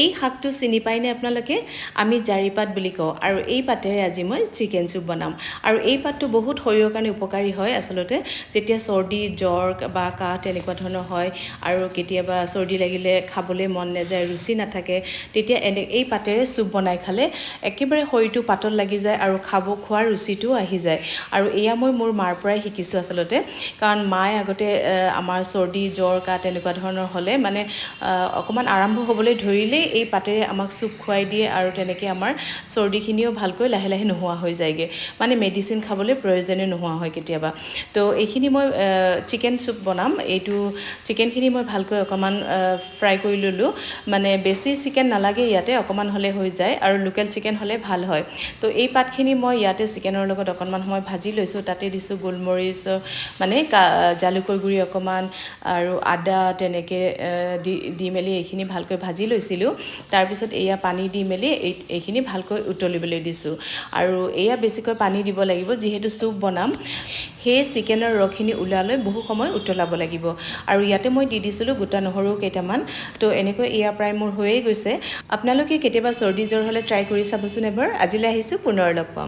এই শাকটো চিনি পাইনে আপোনালোকে? আমি জাৰি পাত বুলি কওঁ আৰু এই পাতেৰে আজি মই চিকেন চুপ বনাম। আৰু এই পাতটো বহুত শৰীৰৰ কাৰণে উপকাৰী হয় আচলতে, যেতিয়া চৰ্দি জ্বৰ বা কাহ তেনেকুৱা ধৰণৰ হয় আৰু কেতিয়াবা চৰ্দি লাগিলে খাবলৈ মন নাযায়, ৰুচি নাথাকে, তেতিয়া এই পাতেৰে চুপ বনাই খালে একেবাৰে শৰীৰটো পাতল লাগি যায় আৰু খোৱাৰ ৰুচিটোও আহি যায়। আৰু এয়া মই মোৰ মাৰ পৰাই শিকিছোঁ আচলতে, কাৰণ মায়ে আগতে আমাৰ চৰ্দি জ্বৰ কাহ তেনেকুৱা ধৰণৰ হ'লে মানে অকণমান আৰম্ভ হ'বলৈ ধৰিলেই এই পাতেৰে আমাক চুপ খুৱাই দিয়ে আৰু তেনেকৈ আমাৰ চৰ্দিখিনিও ভালকৈ লাহে লাহে নোহোৱা হৈ যায়গৈ, মানে মেডিচিন খাবলৈ প্ৰয়োজনেই নোহোৱা হয় কেতিয়াবা। তো এইখিনি মই চিকেন চুপ বনাম। এইটো চিকেনখিনি মই ভালকৈ অকণমান ফ্ৰাই কৰি ল'লোঁ, মানে বেছি চিকেন নালাগে ইয়াতে, অকণমান হ'লে হৈ যায় আৰু লোকেল চিকেন হ'লে ভাল হয়। তো এই পাতখিনি মই ইয়াতে চিকেনৰ লগত অকণমান সময় ভাজি লৈছোঁ, তাতে দিছোঁ গোলমৰিচ, মানে জালুকৰ গুড়ি অকণমান আৰু আদা তেনেকৈ দি মেলি এইখিনি ভালকৈ ভাজি লৈছিলোঁ। তাৰপিছত এয়া পানী দি মেলি এইখিনি ভালকৈ উতলিবলৈ দিছোঁ। আৰু এয়া বেছিকৈ পানী দিব লাগিব, যিহেতু চুপ বনাম, সেই চিকেনৰ ৰসখিনি ওলালৈ বহু সময় উতলাব লাগিব। আৰু ইয়াতে মই দি দিছিলোঁ গোটা নহৰু কেইটামান। তো এনেকৈ এয়া প্ৰায় মোৰ হৈয়ে গৈছে। আপোনালোকে কেতিয়াবা চৰ্দি জ্বৰ হ'লে ট্ৰাই কৰি চাবচোন এবাৰ। আজিলৈ আহিছোঁ, পুনৰ লগ পাম।